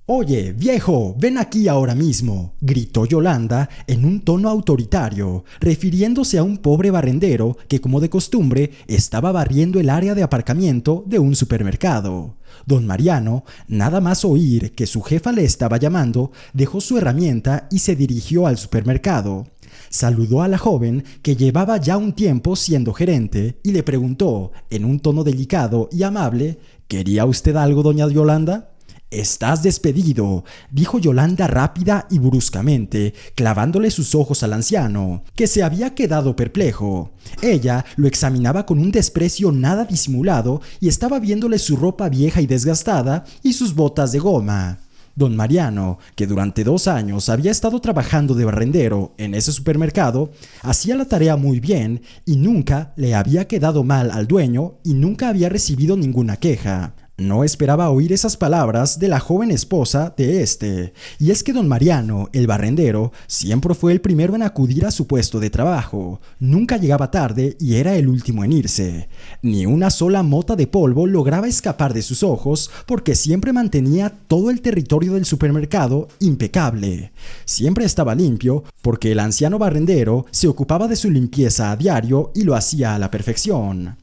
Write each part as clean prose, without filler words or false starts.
«Oye, viejo, ven aquí ahora mismo», gritó Yolanda en un tono autoritario, refiriéndose a un pobre barrendero que, como de costumbre, estaba barriendo el área de aparcamiento de un supermercado. Don Mariano, nada más oír que su jefa le estaba llamando, dejó su herramienta y se dirigió al supermercado. Saludó a la joven, que llevaba ya un tiempo siendo gerente, y le preguntó, en un tono delicado y amable: «¿Quería usted algo, doña Yolanda?». «Estás despedido», dijo Yolanda rápida y bruscamente, clavándole sus ojos al anciano, que se había quedado perplejo. Ella lo examinaba con un desprecio nada disimulado y estaba viéndole su ropa vieja y desgastada y sus botas de goma. Don Mariano, que durante 2 años había estado trabajando de barrendero en ese supermercado, hacía la tarea muy bien y nunca le había quedado mal al dueño y nunca había recibido ninguna queja. No esperaba oír esas palabras de la joven esposa de este, y es que don Mariano, el barrendero, siempre fue el primero en acudir a su puesto de trabajo. Nunca llegaba tarde y era el último en irse. Ni una sola mota de polvo lograba escapar de sus ojos porque siempre mantenía todo el territorio del supermercado impecable. Siempre estaba limpio porque el anciano barrendero se ocupaba de su limpieza a diario y lo hacía a la perfección.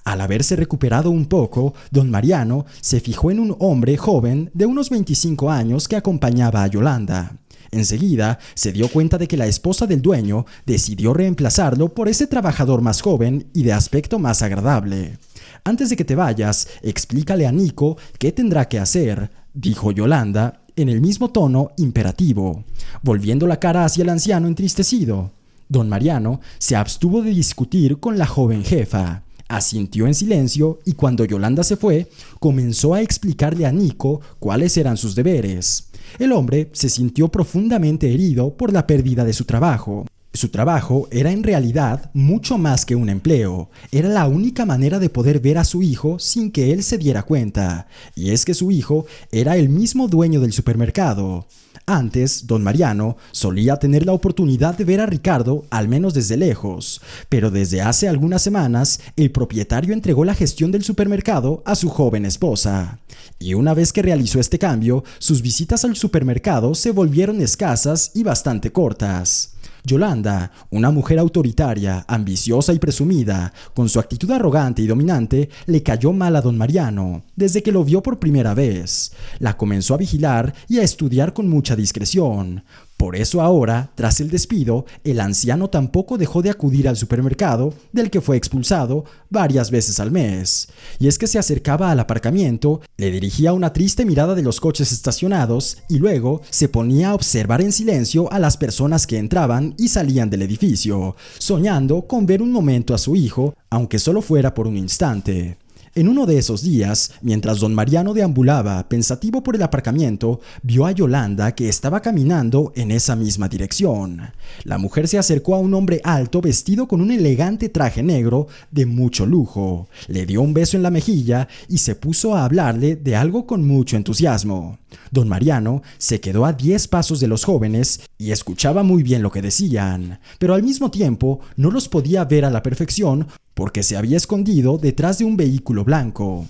Al haberse recuperado un poco, don Mariano se fijó en un hombre joven de unos 25 años que acompañaba a Yolanda. Enseguida se dio cuenta de que la esposa del dueño decidió reemplazarlo por ese trabajador más joven y de aspecto más agradable. «Antes de que te vayas, explícale a Nico qué tendrá que hacer», dijo Yolanda en el mismo tono imperativo, volviendo la cara hacia el anciano entristecido. Don Mariano se abstuvo de discutir con la joven jefa. Asintió en silencio y cuando Yolanda se fue, comenzó a explicarle a Nico cuáles eran sus deberes. El hombre se sintió profundamente herido por la pérdida de su trabajo. Su trabajo era en realidad mucho más que un empleo. Era la única manera de poder ver a su hijo sin que él se diera cuenta. Y es que su hijo era el mismo dueño del supermercado. Antes, don Mariano solía tener la oportunidad de ver a Ricardo, al menos desde lejos, pero desde hace algunas semanas el propietario entregó la gestión del supermercado a su joven esposa. Y una vez que realizó este cambio, sus visitas al supermercado se volvieron escasas y bastante cortas. Yolanda, una mujer autoritaria, ambiciosa y presumida, con su actitud arrogante y dominante, le cayó mal a don Mariano desde que lo vio por primera vez. La comenzó a vigilar y a estudiar con mucha discreción. Por eso ahora, tras el despido, el anciano tampoco dejó de acudir al supermercado, del que fue expulsado varias veces al mes. Y es que se acercaba al aparcamiento, le dirigía una triste mirada de los coches estacionados y luego se ponía a observar en silencio a las personas que entraban y salían del edificio, soñando con ver un momento a su hijo, aunque solo fuera por un instante. En uno de esos días, mientras don Mariano deambulaba pensativo por el aparcamiento, vio a Yolanda que estaba caminando en esa misma dirección. La mujer se acercó a un hombre alto vestido con un elegante traje negro de mucho lujo, le dio un beso en la mejilla y se puso a hablarle de algo con mucho entusiasmo. Don Mariano se quedó a 10 pasos de los jóvenes y escuchaba muy bien lo que decían, pero al mismo tiempo no los podía ver a la perfección porque se había escondido detrás de un vehículo blanco.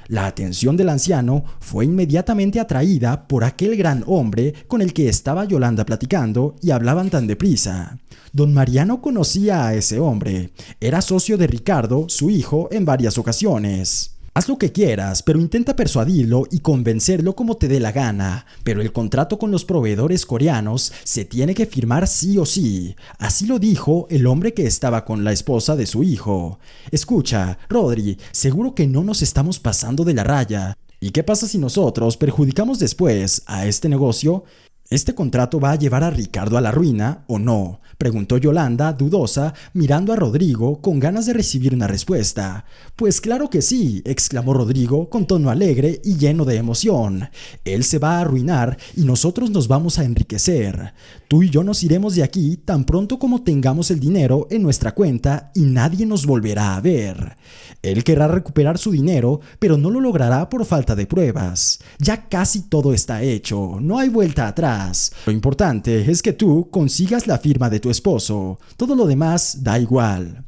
La atención del anciano fue inmediatamente atraída por aquel gran hombre con el que estaba Yolanda platicando y hablaban tan deprisa. Don Mariano conocía a ese hombre. Era socio de Ricardo, su hijo, en varias ocasiones. Haz lo que quieras, pero intenta persuadirlo y convencerlo como te dé la gana. Pero el contrato con los proveedores coreanos se tiene que firmar sí o sí. Así lo dijo el hombre que estaba con la esposa de su hijo. Escucha, Rodri, seguro que no nos estamos pasando de la raya. ¿Y qué pasa si nosotros perjudicamos después a este negocio? ¿Este contrato va a llevar a Ricardo a la ruina o no?, preguntó Yolanda, dudosa, mirando a Rodrigo con ganas de recibir una respuesta. «Pues claro que sí», exclamó Rodrigo con tono alegre y lleno de emoción. «Él se va a arruinar y nosotros nos vamos a enriquecer. Tú y yo nos iremos de aquí tan pronto como tengamos el dinero en nuestra cuenta y nadie nos volverá a ver. Él querrá recuperar su dinero, pero no lo logrará por falta de pruebas. Ya casi todo está hecho, no hay vuelta atrás. Lo importante es que tú consigas la firma de tu esposo. Todo lo demás da igual».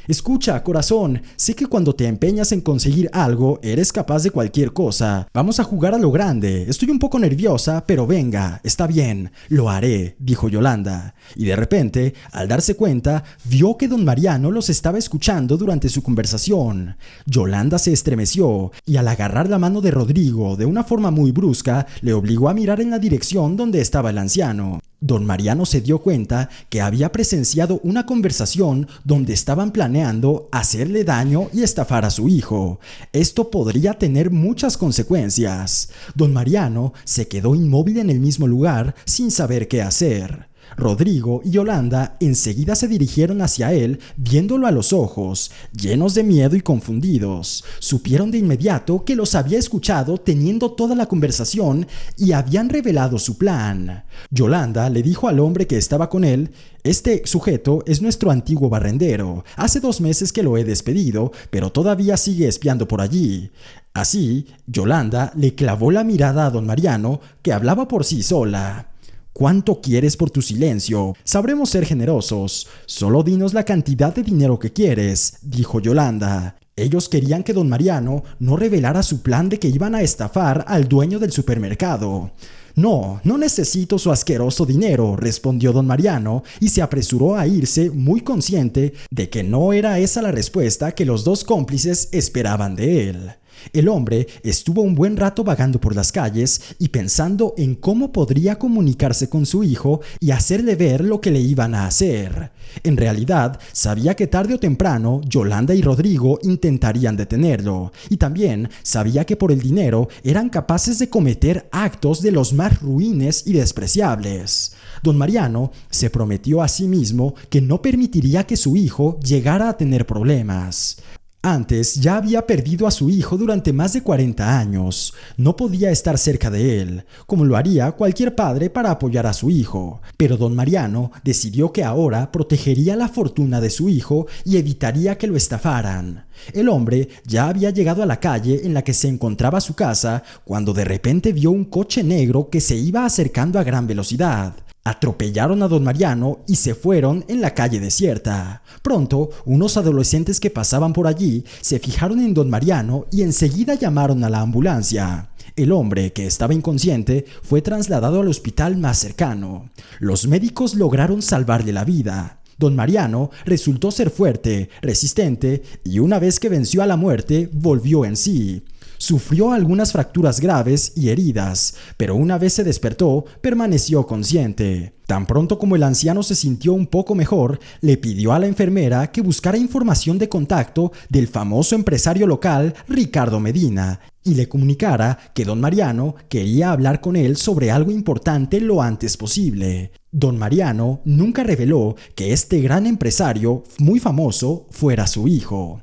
Escucha, corazón, sé que cuando te empeñas en conseguir algo, eres capaz de cualquier cosa. Vamos a jugar a lo grande. Estoy un poco nerviosa, pero venga, está bien, lo haré, dijo Yolanda. Y de repente, al darse cuenta, vio que don Mariano los estaba escuchando durante su conversación. Yolanda se estremeció y al agarrar la mano de Rodrigo de una forma muy brusca, le obligó a mirar en la dirección donde estaba el anciano. Don Mariano se dio cuenta que había presenciado una conversación donde estaban planeando hacerle daño y estafar a su hijo. Esto podría tener muchas consecuencias. Don Mariano se quedó inmóvil en el mismo lugar sin saber qué hacer. Rodrigo y Yolanda enseguida se dirigieron hacia él, viéndolo a los ojos, llenos de miedo y confundidos. Supieron de inmediato que los había escuchado teniendo toda la conversación y habían revelado su plan. Yolanda le dijo al hombre que estaba con él: «Este sujeto es nuestro antiguo barrendero. Hace 2 meses que lo he despedido, pero todavía sigue espiando por allí». Así, Yolanda le clavó la mirada a don Mariano, que hablaba por sí sola. «¿Cuánto quieres por tu silencio? Sabremos ser generosos. Solo dinos la cantidad de dinero que quieres», dijo Yolanda. Ellos querían que don Mariano no revelara su plan de que iban a estafar al dueño del supermercado. «No necesito su asqueroso dinero», respondió don Mariano y se apresuró a irse, muy consciente de que no era esa la respuesta que los 2 cómplices esperaban de él. El hombre estuvo un buen rato vagando por las calles y pensando en cómo podría comunicarse con su hijo y hacerle ver lo que le iban a hacer. En realidad, sabía que tarde o temprano Yolanda y Rodrigo intentarían detenerlo, y también sabía que por el dinero eran capaces de cometer actos de los más ruines y despreciables. Don Mariano se prometió a sí mismo que no permitiría que su hijo llegara a tener problemas. Antes ya había perdido a su hijo durante más de 40 años. No podía estar cerca de él, como lo haría cualquier padre para apoyar a su hijo. Pero don Mariano decidió que ahora protegería la fortuna de su hijo y evitaría que lo estafaran. El hombre ya había llegado a la calle en la que se encontraba su casa cuando de repente vio un coche negro que se iba acercando a gran velocidad. Atropellaron a don Mariano y se fueron en la calle desierta. Pronto, unos adolescentes que pasaban por allí se fijaron en don Mariano y enseguida llamaron a la ambulancia. El hombre, que estaba inconsciente, fue trasladado al hospital más cercano. Los médicos lograron salvarle la vida. Don Mariano resultó ser fuerte, resistente y una vez que venció a la muerte, volvió en sí. Sufrió algunas fracturas graves y heridas, pero una vez se despertó, permaneció consciente. Tan pronto como el anciano se sintió un poco mejor, le pidió a la enfermera que buscara información de contacto del famoso empresario local Ricardo Medina y le comunicara que don Mariano quería hablar con él sobre algo importante lo antes posible. Don Mariano nunca reveló que este gran empresario, muy famoso, fuera su hijo.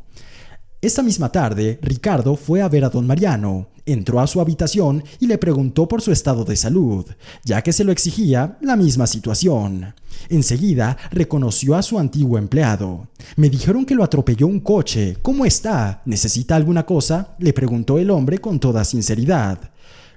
Esa misma tarde, Ricardo fue a ver a don Mariano. Entró a su habitación y le preguntó por su estado de salud, ya que se lo exigía la misma situación. Enseguida reconoció a su antiguo empleado. «Me dijeron que lo atropelló un coche. ¿Cómo está? ¿Necesita alguna cosa?», le preguntó el hombre con toda sinceridad.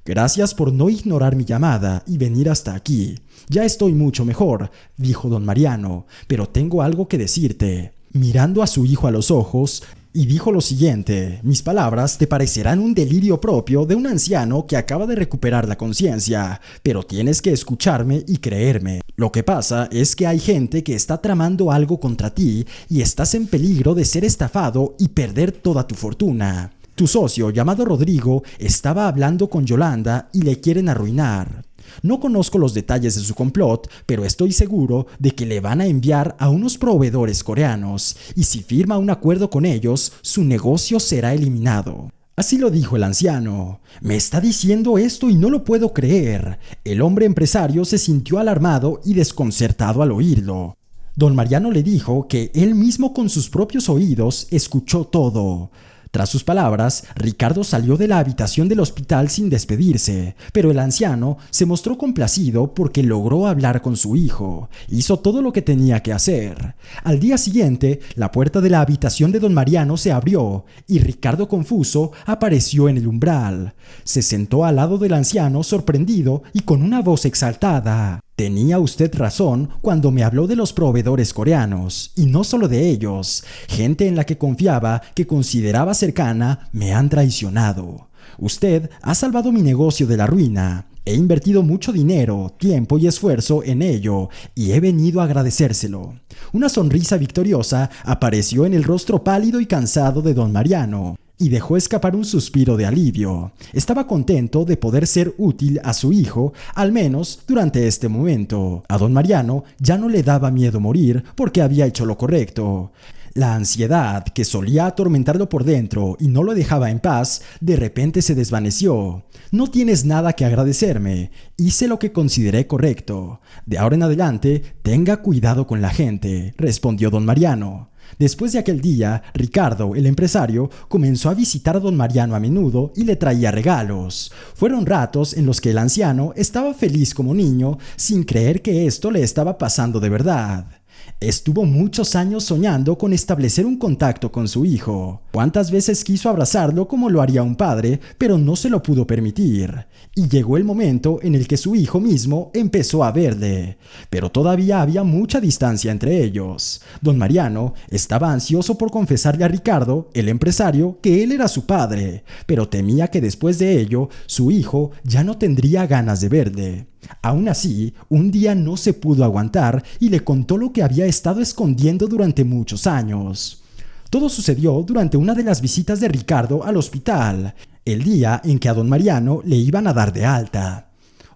«Gracias por no ignorar mi llamada y venir hasta aquí. Ya estoy mucho mejor», dijo don Mariano, «pero tengo algo que decirte». Mirando a su hijo a los ojos, y dijo lo siguiente: «Mis palabras te parecerán un delirio propio de un anciano que acaba de recuperar la conciencia, pero tienes que escucharme y creerme. Lo que pasa es que hay gente que está tramando algo contra ti y estás en peligro de ser estafado y perder toda tu fortuna. Tu socio, llamado Rodrigo, estaba hablando con Yolanda y le quieren arruinar. No conozco los detalles de su complot, pero estoy seguro de que le van a enviar a unos proveedores coreanos, y si firma un acuerdo con ellos, su negocio será eliminado». Así lo dijo el anciano. «Me está diciendo esto y no lo puedo creer». El hombre empresario se sintió alarmado y desconcertado al oírlo. Don Mariano le dijo que él mismo con sus propios oídos escuchó todo. Tras sus palabras, Ricardo salió de la habitación del hospital sin despedirse, pero el anciano se mostró complacido porque logró hablar con su hijo. Hizo todo lo que tenía que hacer. Al día siguiente, la puerta de la habitación de don Mariano se abrió y Ricardo, confuso, apareció en el umbral. Se sentó al lado del anciano, sorprendido y con una voz exaltada. Tenía usted razón cuando me habló de los proveedores coreanos, y no solo de ellos. Gente en la que confiaba, que consideraba cercana, me han traicionado. Usted ha salvado mi negocio de la ruina. He invertido mucho dinero, tiempo y esfuerzo en ello, y he venido a agradecérselo. Una sonrisa victoriosa apareció en el rostro pálido y cansado de don Mariano, y dejó escapar un suspiro de alivio. Estaba contento de poder ser útil a su hijo, al menos durante este momento. A don Mariano ya no le daba miedo morir porque había hecho lo correcto. La ansiedad que solía atormentarlo por dentro y no lo dejaba en paz, de repente se desvaneció. No tienes nada que agradecerme. Hice lo que consideré correcto. De ahora en adelante, tenga cuidado con la gente, respondió don Mariano. Después de aquel día, Ricardo, el empresario, comenzó a visitar a don Mariano a menudo y le traía regalos. Fueron ratos en los que el anciano estaba feliz como niño, sin creer que esto le estaba pasando de verdad. Estuvo muchos años soñando con establecer un contacto con su hijo. Cuántas veces quiso abrazarlo como lo haría un padre, pero no se lo pudo permitir. Y llegó el momento en el que su hijo mismo empezó a verle. Pero todavía había mucha distancia entre ellos. Don Mariano estaba ansioso por confesarle a Ricardo, el empresario, que él era su padre, pero temía que después de ello, su hijo ya no tendría ganas de verle. Aún así, un día no se pudo aguantar y le contó lo que había estado escondiendo durante muchos años. Todo sucedió durante una de las visitas de Ricardo al hospital, el día en que a don Mariano le iban a dar de alta.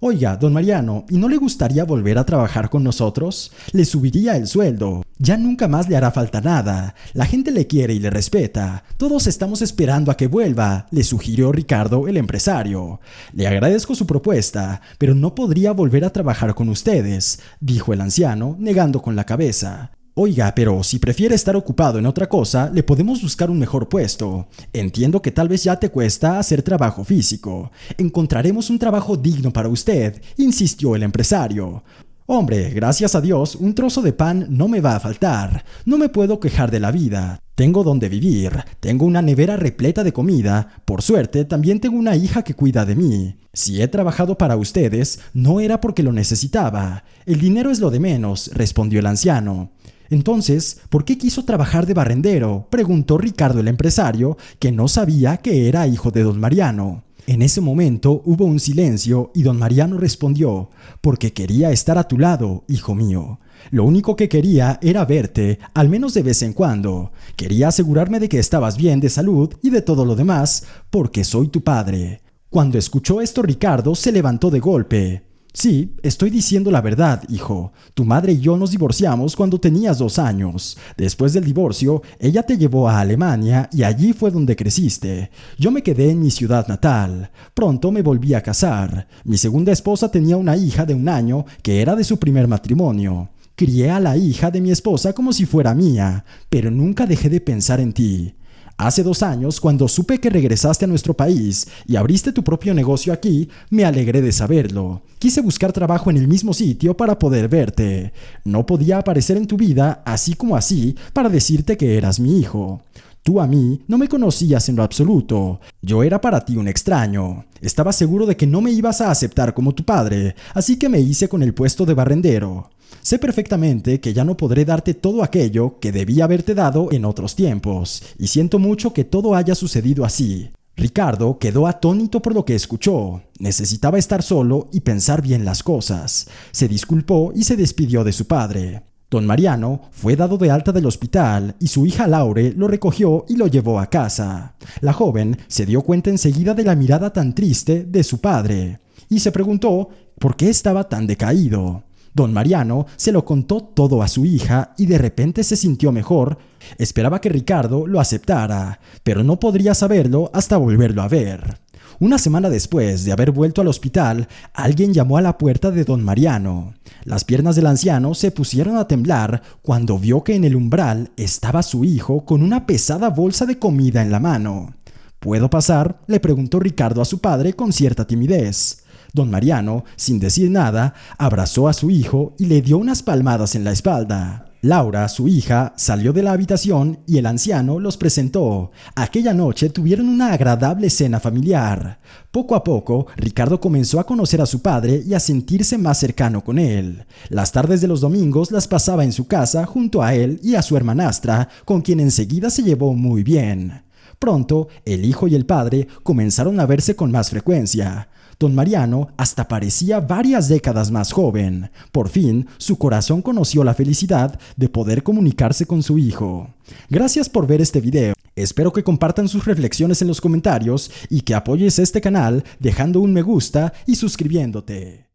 Oiga, don Mariano, ¿y no le gustaría volver a trabajar con nosotros? Le subiría el sueldo. Ya nunca más le hará falta nada. La gente le quiere y le respeta. Todos estamos esperando a que vuelva, le sugirió Ricardo, el empresario. Le agradezco su propuesta, pero no podría volver a trabajar con ustedes, dijo el anciano, negando con la cabeza. Oiga, pero si prefiere estar ocupado en otra cosa, le podemos buscar un mejor puesto. Entiendo que tal vez ya te cuesta hacer trabajo físico. Encontraremos un trabajo digno para usted, insistió el empresario. Hombre, gracias a Dios, un trozo de pan no me va a faltar. No me puedo quejar de la vida. Tengo donde vivir, tengo una nevera repleta de comida. Por suerte, también tengo una hija que cuida de mí. Si he trabajado para ustedes, no era porque lo necesitaba. El dinero es lo de menos, respondió el anciano. Entonces, ¿por qué quiso trabajar de barrendero?, preguntó Ricardo el empresario, que no sabía que era hijo de don Mariano. En ese momento hubo un silencio y don Mariano respondió: «Porque quería estar a tu lado, hijo mío. Lo único que quería era verte, al menos de vez en cuando. Quería asegurarme de que estabas bien de salud y de todo lo demás, porque soy tu padre». Cuando escuchó esto, Ricardo se levantó de golpe. «Sí, estoy diciendo la verdad, hijo. Tu madre y yo nos divorciamos cuando tenías 2 años. Después del divorcio, ella te llevó a Alemania y allí fue donde creciste. Yo me quedé en mi ciudad natal. Pronto me volví a casar. Mi segunda esposa tenía una hija de 1 año que era de su primer matrimonio. Crié a la hija de mi esposa como si fuera mía, pero nunca dejé de pensar en ti. Hace 2 años, cuando supe que regresaste a nuestro país y abriste tu propio negocio aquí, me alegré de saberlo. Quise buscar trabajo en el mismo sitio para poder verte. No podía aparecer en tu vida así como así para decirte que eras mi hijo. Tú a mí no me conocías en lo absoluto. Yo era para ti un extraño. Estaba seguro de que no me ibas a aceptar como tu padre, así que me hice con el puesto de barrendero. Sé perfectamente que ya no podré darte todo aquello que debía haberte dado en otros tiempos, y siento mucho que todo haya sucedido así». Ricardo quedó atónito por lo que escuchó. Necesitaba estar solo y pensar bien las cosas. Se disculpó y se despidió de su padre. Don Mariano fue dado de alta del hospital y su hija Laure lo recogió y lo llevó a casa. La joven se dio cuenta enseguida de la mirada tan triste de su padre y se preguntó por qué estaba tan decaído. Don Mariano se lo contó todo a su hija y de repente se sintió mejor. Esperaba que Ricardo lo aceptara, pero no podría saberlo hasta volverlo a ver. Una semana después de haber vuelto al hospital, alguien llamó a la puerta de don Mariano. Las piernas del anciano se pusieron a temblar cuando vio que en el umbral estaba su hijo con una pesada bolsa de comida en la mano. ¿Puedo pasar?, le preguntó Ricardo a su padre con cierta timidez. Don Mariano, sin decir nada, abrazó a su hijo y le dio unas palmadas en la espalda. Laura, su hija, salió de la habitación y el anciano los presentó. Aquella noche tuvieron una agradable cena familiar. Poco a poco, Ricardo comenzó a conocer a su padre y a sentirse más cercano con él. Las tardes de los domingos las pasaba en su casa junto a él y a su hermanastra, con quien enseguida se llevó muy bien. Pronto, el hijo y el padre comenzaron a verse con más frecuencia. Don Mariano hasta parecía varias décadas más joven. Por fin, su corazón conoció la felicidad de poder comunicarse con su hijo. Gracias por ver este video. Espero que compartan sus reflexiones en los comentarios y que apoyes este canal dejando un me gusta y suscribiéndote.